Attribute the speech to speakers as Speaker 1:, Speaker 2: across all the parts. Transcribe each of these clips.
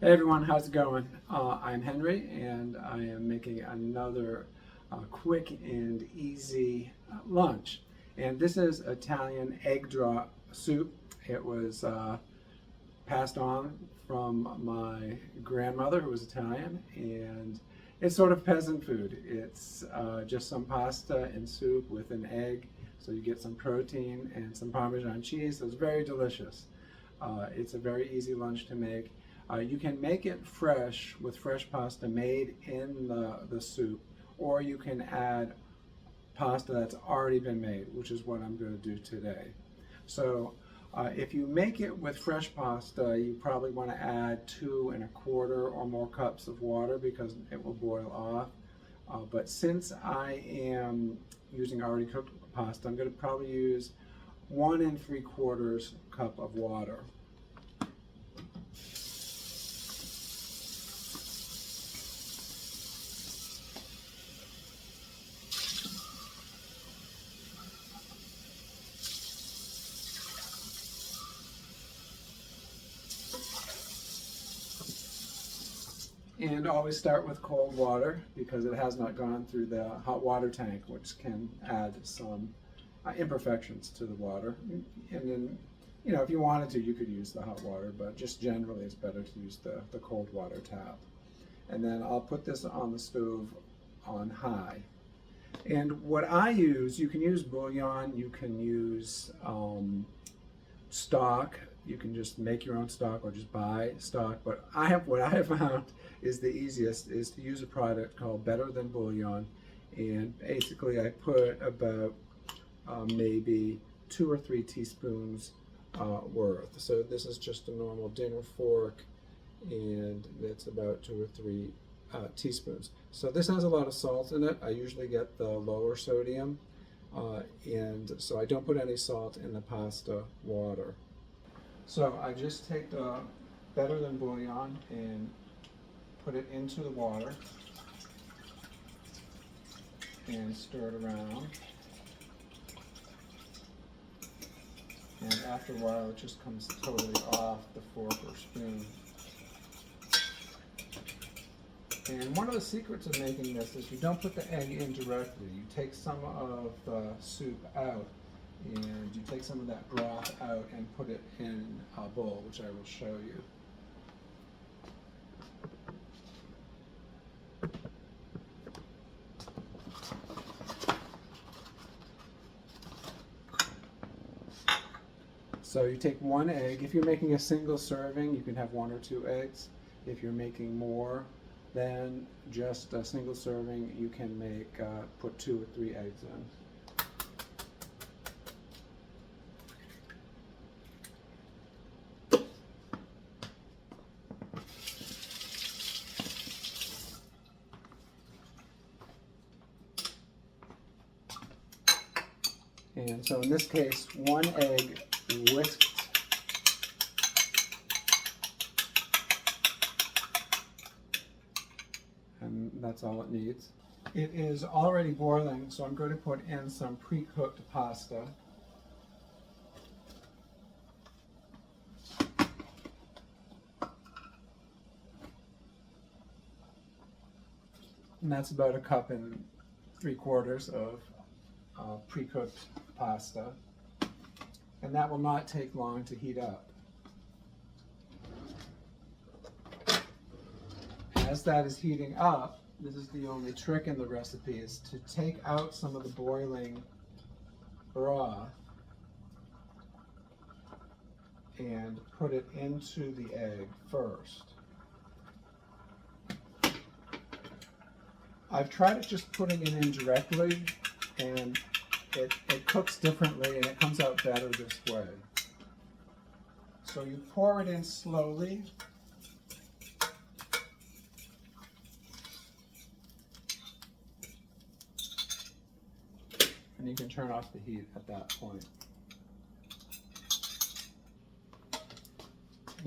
Speaker 1: Hey everyone, how's it going? I'm Henry and I am making another quick and easy lunch. And this is Italian egg drop soup. It was passed on from my grandmother who was Italian, and it's sort of peasant food. It's just some pasta and soup with an egg, so you get some protein and some Parmesan cheese. So it's very delicious. It's a very easy lunch to make. You can make it fresh with fresh pasta made in the soup, or you can add pasta that's already been made, which is what I'm going to do today. So if you make it with fresh pasta, you probably want to add 2 1/4 or more cups of water because it will boil off. But since I am using already cooked pasta, I'm going to probably use 1 3/4 cup of water. And always start with cold water because it has not gone through the hot water tank, which can add some imperfections to the water. And then, you know, if you wanted to, you could use the hot water, but just generally it's better to use the cold water tap. And then I'll put this on the stove on high. And what I use, you can use bouillon, you can use stock. You can just make your own stock or just buy stock. But what I have found is the easiest is to use a product called Better Than Bouillon. And basically I put about maybe 2 or 3 teaspoons worth. So this is just a normal dinner fork, and it's about 2 or 3 teaspoons. So this has a lot of salt in it. I usually get the lower sodium, and so I don't put any salt in the pasta water. So I just take the Better Than Bouillon and put it into the water and stir it around. And after a while it just comes totally off the fork or spoon. And one of the secrets of making this is you don't put the egg in directly. You take some of the soup out, and you take some of that broth out and put it in a bowl, which I will show you. So you take 1 egg. If you're making a single serving, you can have 1 or 2 eggs. If you're making more than just a single serving, you can put 2 or 3 eggs in. And so in this case, 1 egg whisked. And that's all it needs. It is already boiling, so I'm going to put in some pre-cooked pasta. And that's about 1 3/4 cups of pre-cooked pasta. And that will not take long to heat up. As that is heating up, this is the only trick in the recipe, is to take out some of the boiling broth and put it into the egg first. I've tried it just putting it in directly, and it cooks differently and it comes out better this way. So you pour it in slowly. And you can turn off the heat at that point.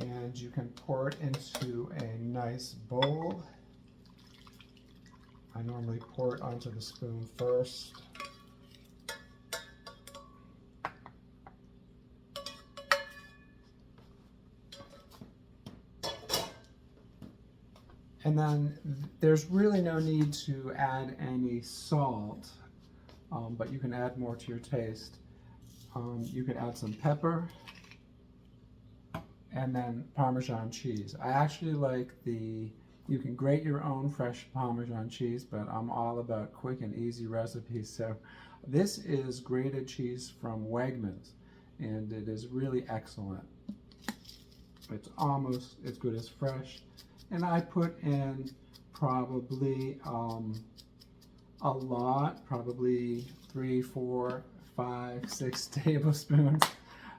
Speaker 1: And you can pour it into a nice bowl. I normally pour it onto the spoon first. And then there's really no need to add any salt, but you can add more to your taste. You can add some pepper and then Parmesan cheese. I actually like you can grate your own fresh Parmesan cheese, but I'm all about quick and easy recipes. So this is grated cheese from Wegmans, and it is really excellent. It's almost as good as fresh. And I put in probably a lot, probably 3, 4, 5, 6 tablespoons.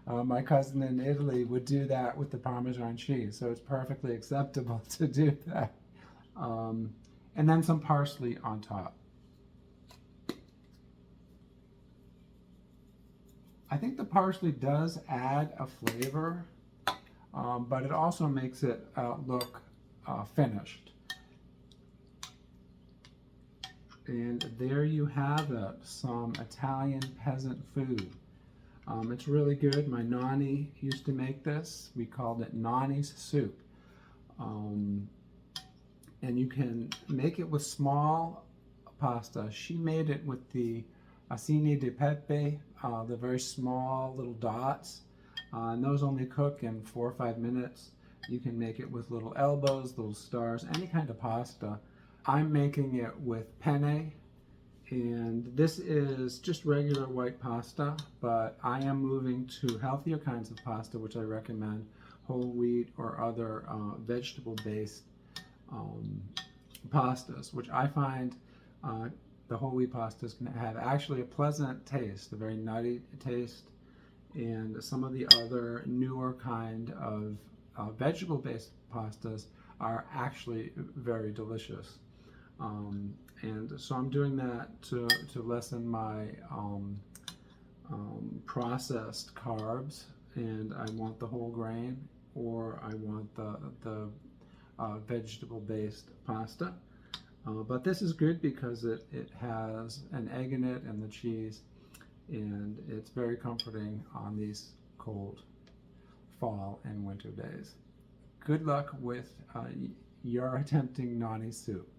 Speaker 1: My cousin in Italy would do that with the Parmesan cheese, so it's perfectly acceptable to do that. And then some parsley on top. I think the parsley does add a flavor, but it also makes it look finished. And there you have it, some Italian peasant food. It's really good. My Nonni used to make this. We called it Nonni's soup. And you can make it with small pasta. She made it with the acini di pepe, the very small little dots. And those only cook in 4 or 5 minutes. You can make it with little elbows, little stars, any kind of pasta. I'm making it with penne, and this is just regular white pasta, but I am moving to healthier kinds of pasta, which I recommend, whole wheat or other vegetable-based pastas, which I find the whole wheat pastas can have actually a pleasant taste, a very nutty taste, and some of the other newer kind of vegetable-based pastas are actually very delicious. And so I'm doing that to lessen my processed carbs, and I want the whole grain, or I want the vegetable-based pasta. But this is good because it has an egg in it and the cheese, and it's very comforting on these cold fall and winter days. Good luck with your attempting Nonni soup.